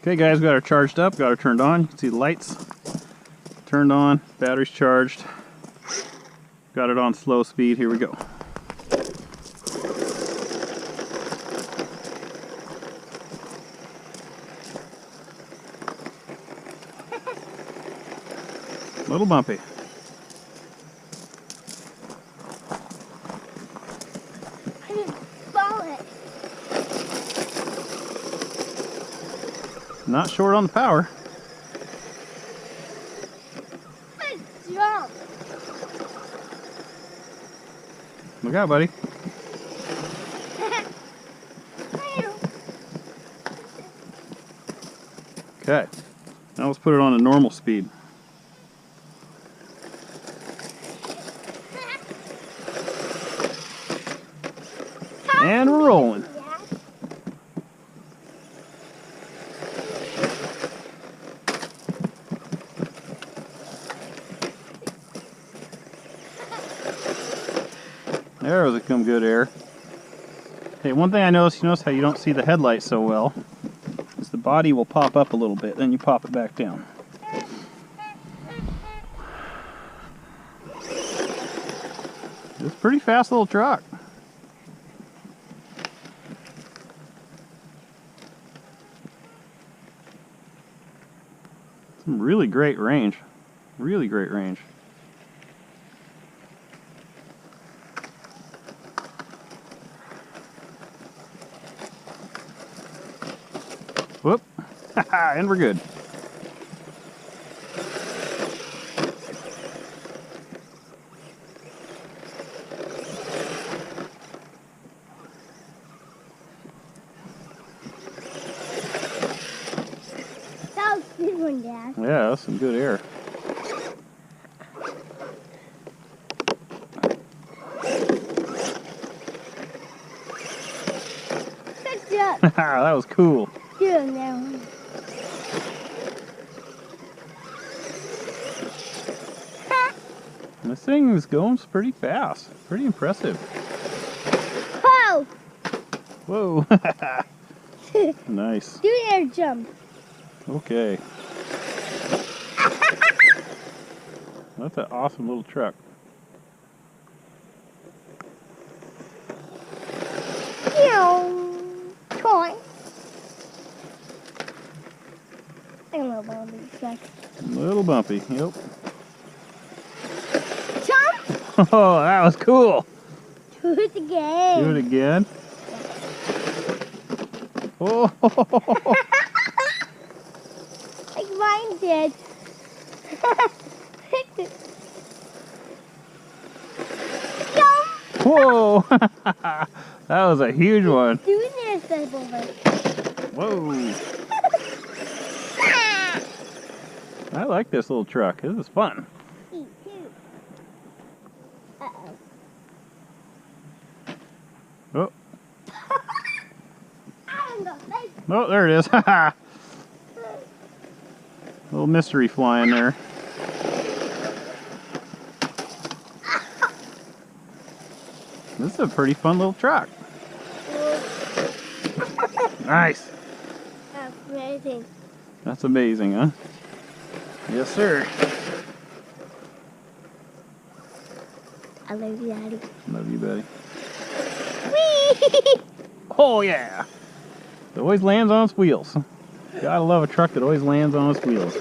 Okay guys, we got her charged up, got her turned on. You can see the lights turned on, battery's charged. Got it on slow speed, here we go. A little bumpy. I didn't fall it. Not short on the power. Good jump. Look out, buddy. Okay, now let's put it on a normal speed. And we're rolling. There was some good air. Hey, one thing I noticed, you notice how you don't see the headlight so well, is the body will pop up a little bit, then you pop it back down. It's a pretty fast little truck. Some really great range. Really great range. Whoop. And we're good. That was a good one, Dad. Yeah, that's some good air. Good job. That was cool. Doing that one. This thing is going pretty fast. Pretty impressive. Whoa! Whoa. Nice. Do an air jump. Okay. That's an awesome little truck. Toy. I'm a little bumpy. A little bumpy, yep. Jump! Oh, that was cool. Do it again. Do it again. Oh. Like mine did. Jump! Whoa. That was a huge one. Do this, step over. Whoa. I like this little truck. This is fun. Me too. Uh-oh. Oh. I'm gonna make Oh, there it is. Little mystery flying there. This is a pretty fun little truck. Nice. That's amazing. That's amazing, huh? Yes, sir. I love you, Daddy. Love you, buddy. Whee! Oh, yeah. It always lands on its wheels. Gotta love a truck that always lands on its wheels.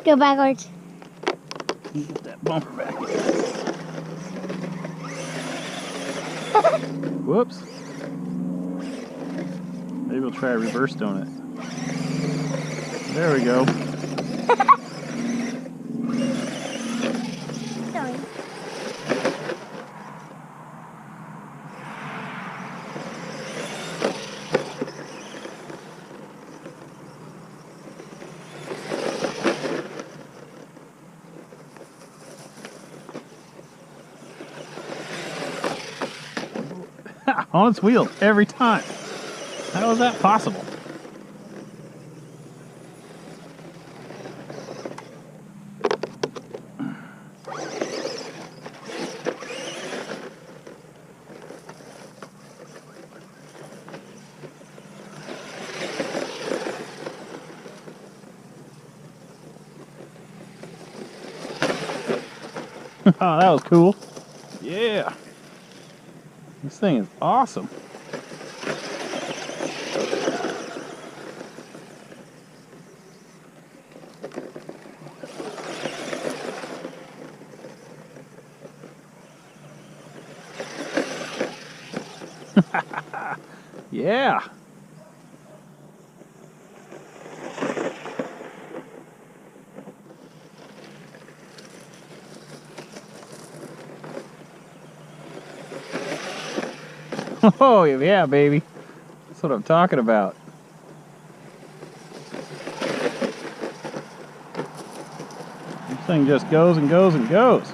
Go backwards. Get that bumper back in. Whoops. Maybe we'll try a reverse donut. There we go. Sorry. On its wheels every time. How is that possible? Oh, that was cool. Yeah. This thing is awesome. Yeah. Oh, yeah, baby. That's what I'm talking about. This thing just goes and goes and goes.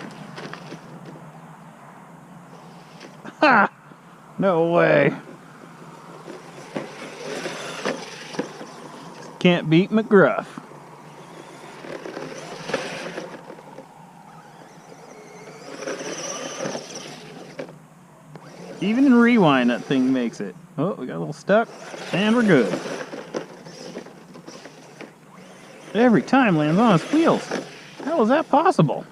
Ha! No way. Can't beat McGruff. Even in rewind, that thing makes it. Oh, we got a little stuck, and we're good. Every time lands on its wheels. How is that possible?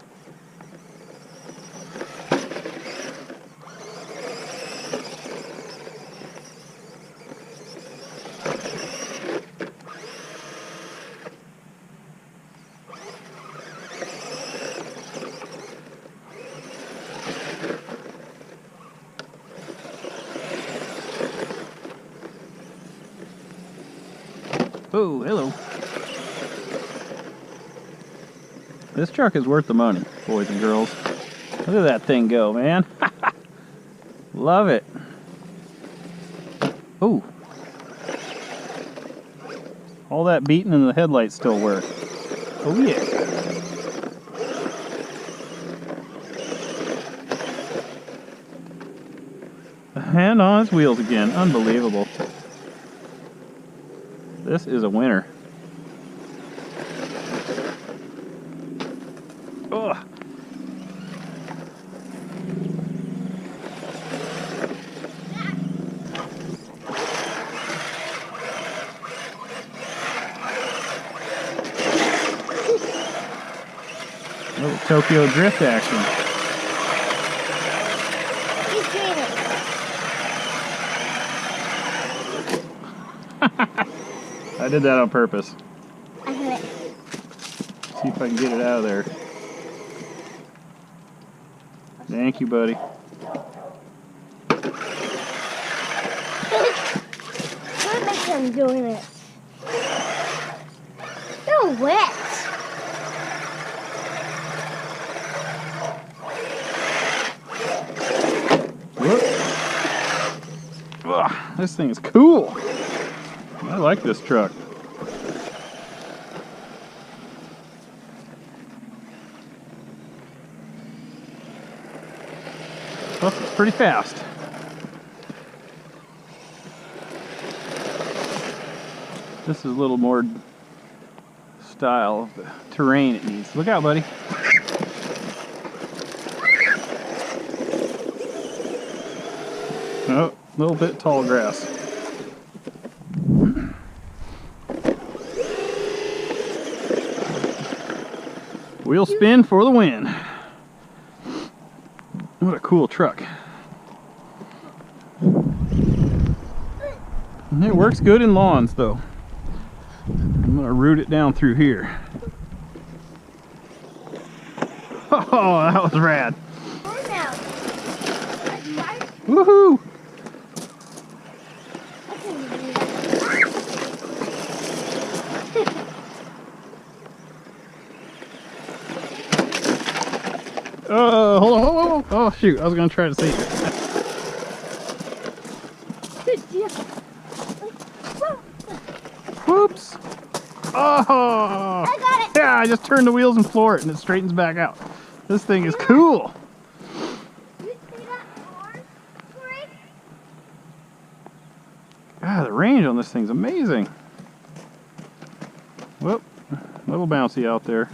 Oh, hello. This truck is worth the money, boys and girls. Look at that thing go, man. Love it. Oh. All that beating and the headlights still work. Oh, yeah. And on its wheels again. Unbelievable. This is a winner. Ugh. Oh, Tokyo drift action. He's doing it. I did that on purpose. I have it. See if I can get it out of there. Thank you, buddy. What makes them doing it? They're wet. Whoop. Ugh, this thing is cool. I like this truck. Oh, it's pretty fast. This is a little more style of the terrain it needs. Look out, buddy. Oh, a little bit tall grass. Wheel spin for the win. What a cool truck. And it works good in lawns though. I'm gonna root it down through here. Oh, that was rad. Woohoo! Hold on, hold on. Oh shoot, I was gonna try to save it. Whoops! Oh! I got it! Yeah, I just turned the wheels and floor it and it straightens back out. This thing is cool! You see that horn? God, the range on this thing's amazing. Whoop, a little bouncy out there.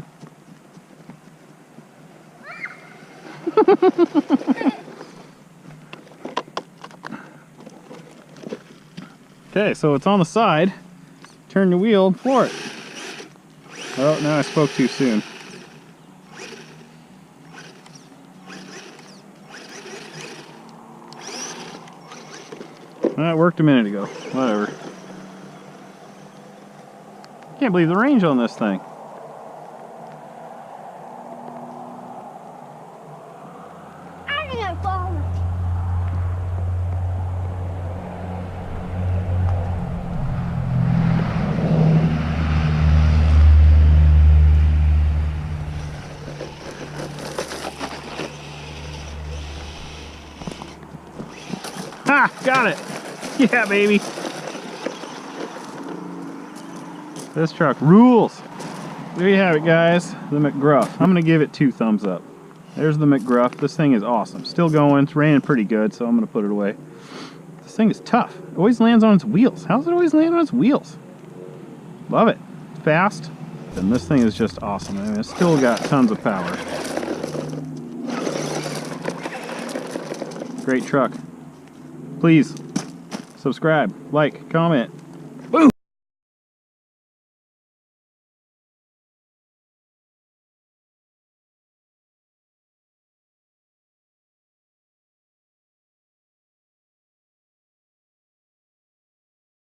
Okay, so it's on the side. Turn the wheel and floor it. Oh, now I spoke too soon. Well, it worked a minute ago. Whatever. Can't believe the range on this thing. I think I'm falling. Ha! Got it! Yeah, baby! This truck rules! There you have it, guys. The McGruff. I'm going to give it 2 thumbs up. There's the McGruff. This thing is awesome. Still going. It's raining pretty good, so I'm going to put it away. This thing is tough. It always lands on its wheels. How does it always land on its wheels? Love it. Fast. And this thing is just awesome. I mean, it's still got tons of power. Great truck. Please subscribe, like, comment.